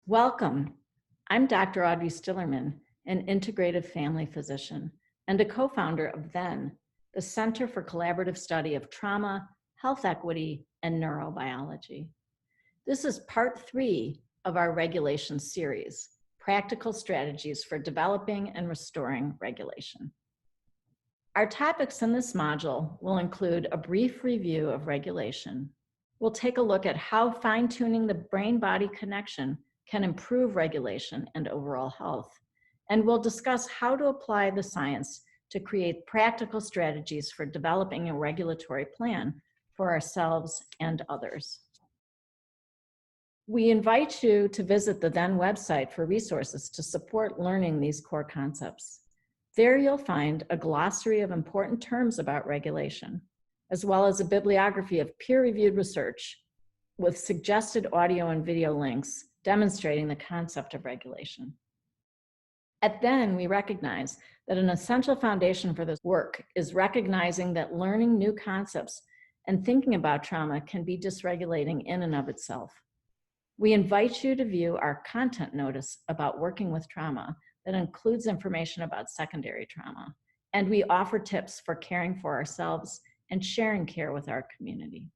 Welcome. I'm Dr. Audrey Stillerman, an integrative family physician and a co-founder of THEN, the Center for Collaborative Study of Trauma, Health Equity, and Neurobiology. This is part 3 of our regulation series, Practical Strategies for Developing and Restoring Regulation. Our topics in this module will include a brief review of regulation. We'll take a look at how fine-tuning the brain-body connection can improve regulation and overall health. And we'll discuss how to apply the science to create practical strategies for developing a regulatory plan for ourselves and others. We invite you to visit the THEN website for resources to support learning these core concepts. There you'll find a glossary of important terms about regulation, as well as a bibliography of peer-reviewed research with suggested audio and video links demonstrating the concept of regulation. At THEN, we recognize that an essential foundation for this work is recognizing that learning new concepts and thinking about trauma can be dysregulating in and of itself. We invite you to view our content notice about working with trauma that includes information about secondary trauma, and we offer tips for caring for ourselves and sharing care with our community.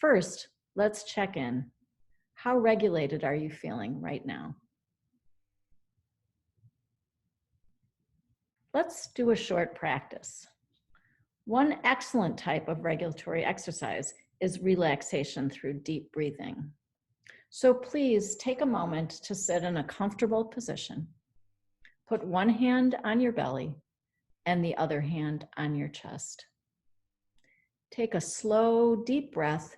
First, let's check in. How regulated are you feeling right now? Let's do a short practice. One excellent type of regulatory exercise is relaxation through deep breathing. So please take a moment to sit in a comfortable position. Put one hand on your belly and the other hand on your chest. Take a slow, deep breath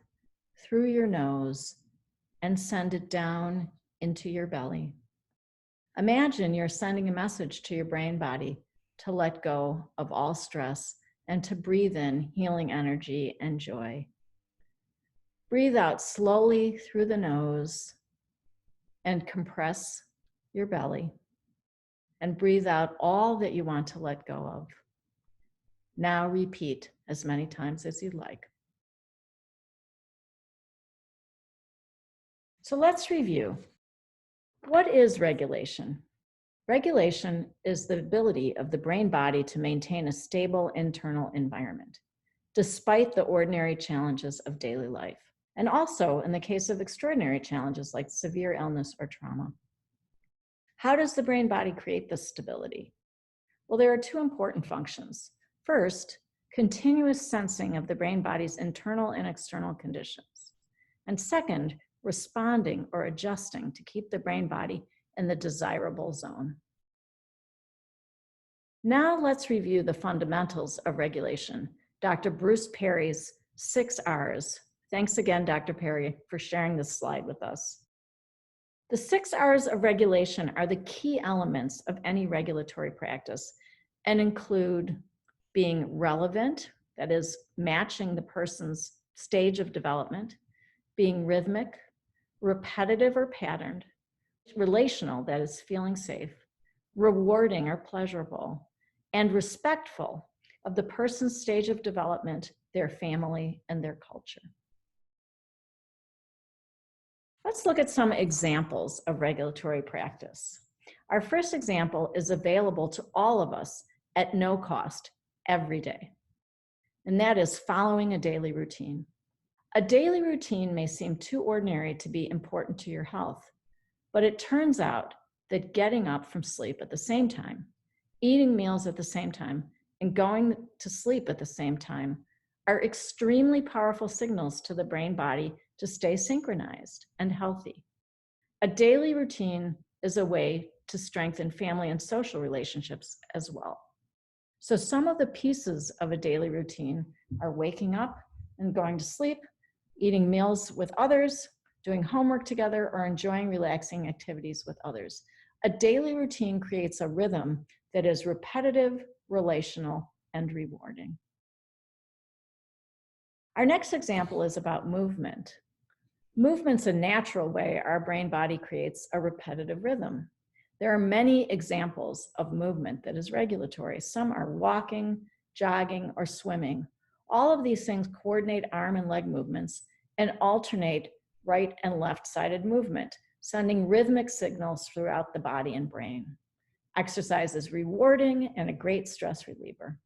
through your nose and send it down into your belly. Imagine you're sending a message to your brain body to let go of all stress and to breathe in healing energy and joy. Breathe out slowly through the nose and compress your belly. And breathe out all that you want to let go of. Now repeat as many times as you'd like. So let's review. What is regulation? Regulation is the ability of the brain body to maintain a stable internal environment, despite the ordinary challenges of daily life, and also in the case of extraordinary challenges like severe illness or trauma. How does the brain body create this stability? Well, there are two important functions. First, continuous sensing of the brain body's internal and external conditions. And second, responding or adjusting to keep the brain body in the desirable zone. Now let's review the fundamentals of regulation. Dr. Bruce Perry's 6 R's. Thanks again, Dr. Perry, for sharing this slide with us. The 6 R's of regulation are the key elements of any regulatory practice and include being relevant, that is, matching the person's stage of development, being rhythmic, repetitive or patterned, relational, that is, feeling safe, rewarding or pleasurable, and respectful of the person's stage of development, their family, and their culture. Let's look at some examples of regulatory practice. Our first example is available to all of us at no cost every day, and that is following a daily routine. A daily routine may seem too ordinary to be important to your health, but it turns out that getting up from sleep at the same time, eating meals at the same time, and going to sleep at the same time are extremely powerful signals to the brain body to stay synchronized and healthy. A daily routine is a way to strengthen family and social relationships as well. So some of the pieces of a daily routine are waking up and going to sleep, eating meals with others, doing homework together, or enjoying relaxing activities with others. A daily routine creates a rhythm that is repetitive, relational, and rewarding. Our next example is about movement. Movement's a natural way our brain body creates a repetitive rhythm. There are many examples of movement that is regulatory. Some are walking, jogging, or swimming. All of these things coordinate arm and leg movements and alternate right and left-sided movement sending rhythmic signals throughout the body and brain. Exercise is rewarding and a great stress reliever.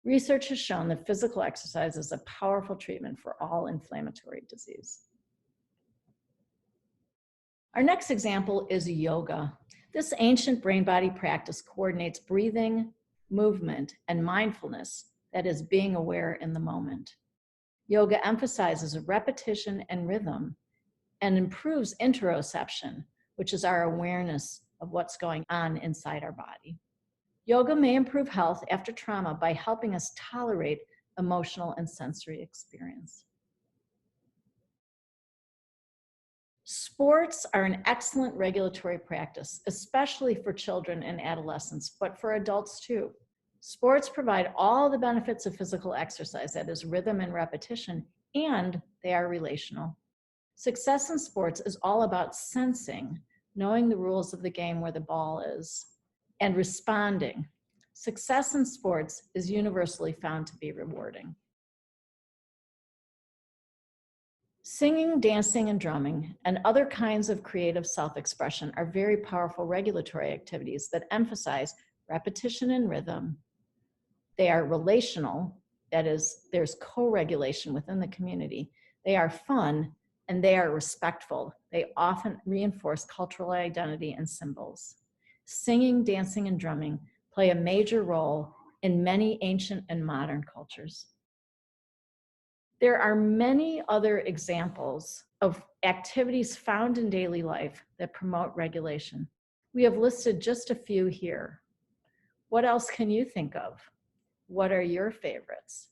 Research has shown that physical exercise is a powerful treatment for all inflammatory disease. Our next example is yoga. This ancient brain-body practice coordinates breathing, movement, and mindfulness, that is, being aware in the moment. Yoga emphasizes repetition and rhythm and improves interoception, which is our awareness of what's going on inside our body. Yoga may improve health after trauma by helping us tolerate emotional and sensory experience. Sports are an excellent regulatory practice, especially for children and adolescents, but for adults too. Sports provide all the benefits of physical exercise, that is, rhythm and repetition, and they are relational. Success in sports is all about sensing, knowing the rules of the game where the ball is, and responding. Success in sports is universally found to be rewarding. Singing, dancing, and drumming, and other kinds of creative self-expression are very powerful regulatory activities that emphasize repetition and rhythm. They are relational, that is, there's co-regulation within the community. They are fun, and they are respectful. They often reinforce cultural identity and symbols. Singing, dancing, and drumming play a major role in many ancient and modern cultures. There are many other examples of activities found in daily life that promote regulation. We have listed just a few here. What else can you think of? What are your favorites?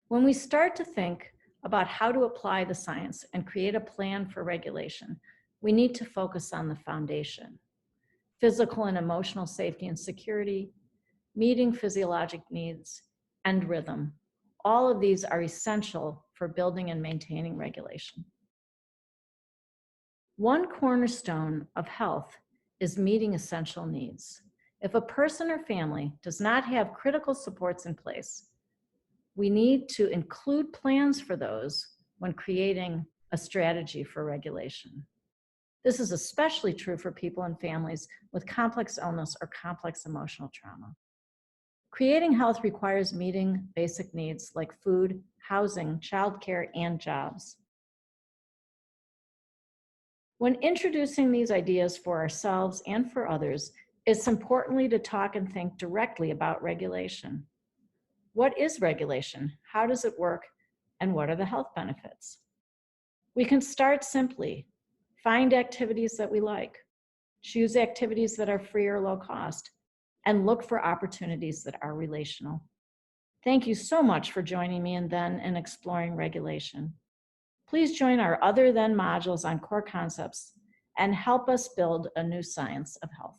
When we start to think about how to apply the science and create a plan for regulation, we need to focus on the foundation: physical and emotional safety and security, meeting physiologic needs, and rhythm. All of these are essential for building and maintaining regulation. One cornerstone of health is meeting essential needs. If a person or family does not have critical supports in place, we need to include plans for those when creating a strategy for regulation. This is especially true for people and families with complex illness or complex emotional trauma. Creating health requires meeting basic needs like food, housing, childcare, and jobs. When introducing these ideas for ourselves and for others, it's importantly to talk and think directly about regulation. What is regulation? How does it work? And what are the health benefits? We can start simply. Find activities that we like. Choose activities that are free or low cost, and look for opportunities that are relational. Thank you so much for joining me in Then and Exploring Regulation. Please join our Other Than modules on core concepts and help us build a new science of health.